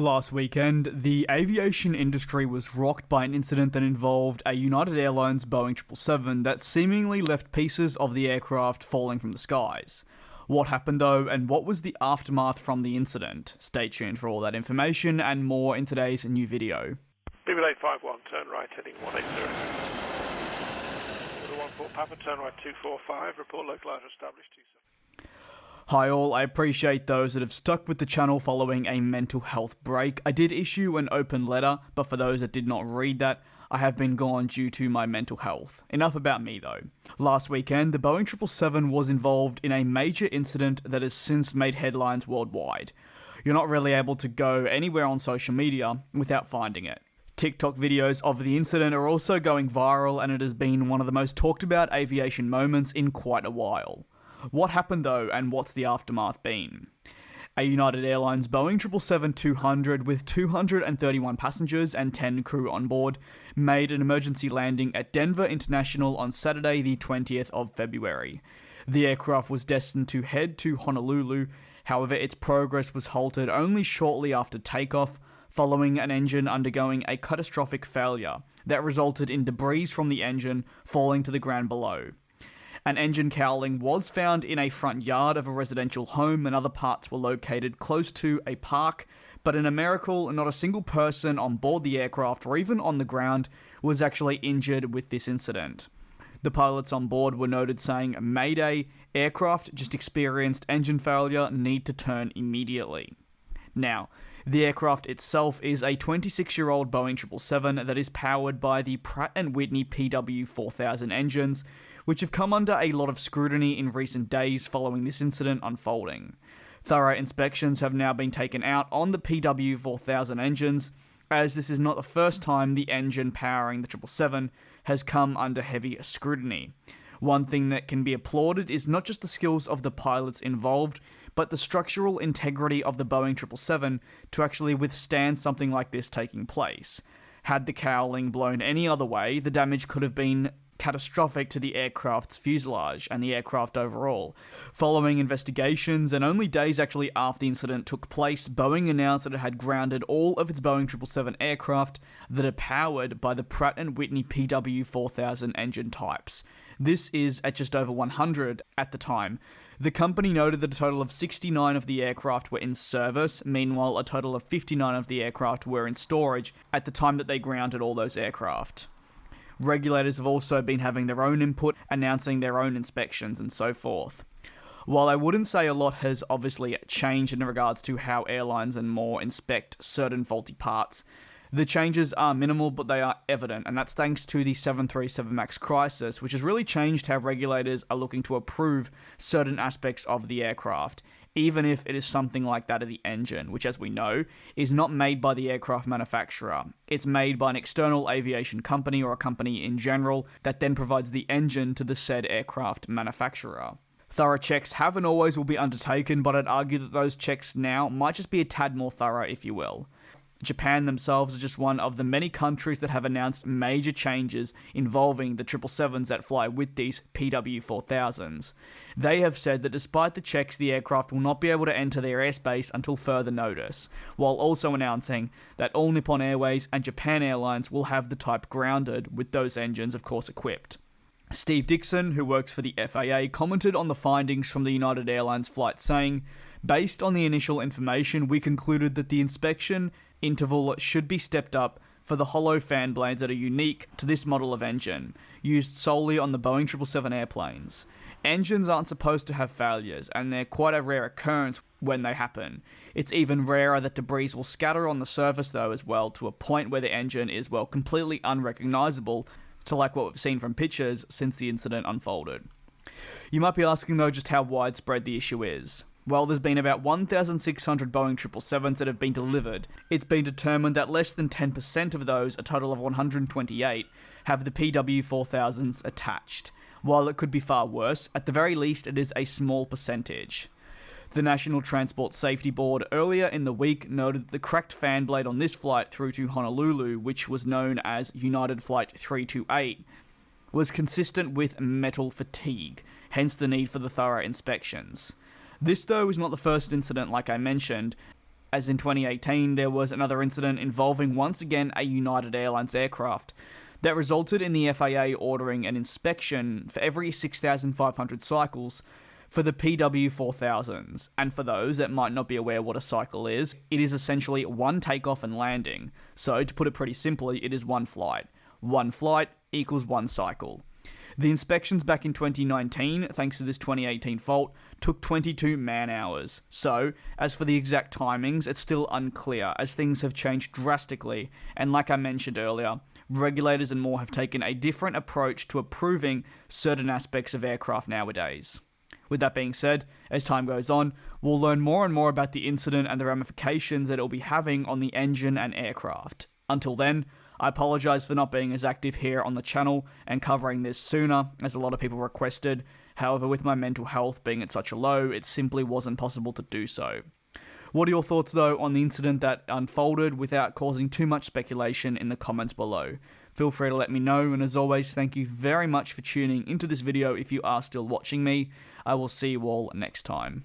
Last weekend, the aviation industry was rocked by an incident that involved a United Airlines Boeing 777 that seemingly left pieces of the aircraft falling from the skies. What happened though, and what was the aftermath from the incident? Stay tuned for all that information and more in today's new video. BB 851, turn right heading 180. 14 Papa, turn right 245, report localizer established 27. Hi all, I appreciate those that have stuck with the channel following a mental health break. I did issue an open letter, but for those that did not read that, I have been gone due to my mental health. Enough about me though. Last weekend, the Boeing 777 was involved in a major incident that has since made headlines worldwide. You're not really able to go anywhere on social media without finding it. TikTok videos of the incident are also going viral, and it has been one of the most talked about aviation moments in quite a while. What happened though, and what's the aftermath been? A United Airlines Boeing 777-200 with 231 passengers and 10 crew on board made an emergency landing at Denver International on Saturday the 20th of February. The aircraft was destined to head to Honolulu, however its progress was halted only shortly after takeoff, following an engine undergoing a catastrophic failure that resulted in debris from the engine falling to the ground below. An engine cowling was found in a front yard of a residential home, and other parts were located close to a park, but in a miracle, not a single person on board the aircraft or even on the ground was actually injured with this incident. The pilots on board were noted saying, "Mayday, aircraft just experienced engine failure, need to turn immediately." Now, the aircraft itself is a 26-year-old Boeing 777 that is powered by the Pratt and Whitney PW4000 engines, which have come under a lot of scrutiny in recent days following this incident unfolding. Thorough inspections have now been taken out on the PW4000 engines, as this is not the first time the engine powering the 777 has come under heavy scrutiny. One thing that can be applauded is not just the skills of the pilots involved, but the structural integrity of the Boeing 777 to actually withstand something like this taking place. Had the cowling blown any other way, the damage could have been catastrophic to the aircraft's fuselage and the aircraft overall. Following investigations, and only days actually after the incident took place, Boeing announced that it had grounded all of its Boeing 777 aircraft that are powered by the Pratt and Whitney PW4000 engine types. This is at just over 100 at the time. The company noted that a total of 69 of the aircraft were in service, meanwhile a total of 59 of the aircraft were in storage at the time that they grounded all those aircraft. Regulators have also been having their own input, announcing their own inspections and so forth. While I wouldn't say a lot has obviously changed in regards to how airlines and more inspect certain faulty parts, the changes are minimal, but they are evident, and that's thanks to the 737 MAX crisis, which has really changed how regulators are looking to approve certain aspects of the aircraft, even if it is something like that of the engine, which, as we know, is not made by the aircraft manufacturer. It's made by an external aviation company or a company in general that then provides the engine to the said aircraft manufacturer. Thorough checks have and always will be undertaken, but I'd argue that those checks now might just be a tad more thorough, if you will. Japan themselves are just one of the many countries that have announced major changes involving the 777s that fly with these PW4000s. They have said that despite the checks, the aircraft will not be able to enter their airspace until further notice, while also announcing that all Nippon Airways and Japan Airlines will have the type grounded, with those engines of course equipped. Steve Dixon, who works for the FAA, commented on the findings from the United Airlines flight saying, "Based on the initial information, we concluded that the inspection interval should be stepped up for the hollow fan blades that are unique to this model of engine, used solely on the Boeing 777 airplanes. Engines aren't supposed to have failures, and they're quite a rare occurrence when they happen. It's even rarer that debris will scatter on the surface though as well, to a point where the engine is, well, completely unrecognizable, to like what we've seen from pictures since the incident unfolded." You might be asking though just how widespread the issue is. Well, there's been about 1,600 Boeing 777s that have been delivered. It's been determined that less than 10% of those, a total of 128, have the PW4000s attached. While it could be far worse, at the very least it is a small percentage. The National Transport Safety Board earlier in the week noted that the cracked fan blade on this flight through to Honolulu, which was known as United Flight 328, was consistent with metal fatigue, hence the need for the thorough inspections. This, though, is not the first incident, like I mentioned. as in 2018 there was another incident involving once again a United Airlines aircraft that resulted in the FAA ordering an inspection for every 6,500 cycles for the PW4000s. And for those that might not be aware what a cycle is, it is essentially one takeoff and landing. So to put it pretty simply, it is one flight. One flight equals one cycle. The inspections back in 2019, thanks to this 2018 fault, took 22 man-hours. So, as for the exact timings, it's still unclear, as things have changed drastically, and like I mentioned earlier, regulators and more have taken a different approach to approving certain aspects of aircraft nowadays. With that being said, as time goes on, we'll learn more and more about the incident and the ramifications that it will be having on the engine and aircraft. Until then, I apologise for not being as active here on the channel and covering this sooner, as a lot of people requested. However, with my mental health being at such a low, it simply wasn't possible to do so. What are your thoughts, though, on the incident that unfolded without causing too much speculation in the comments below? Feel free to let me know, and as always, thank you very much for tuning into this video if you are still watching me. I will see you all next time.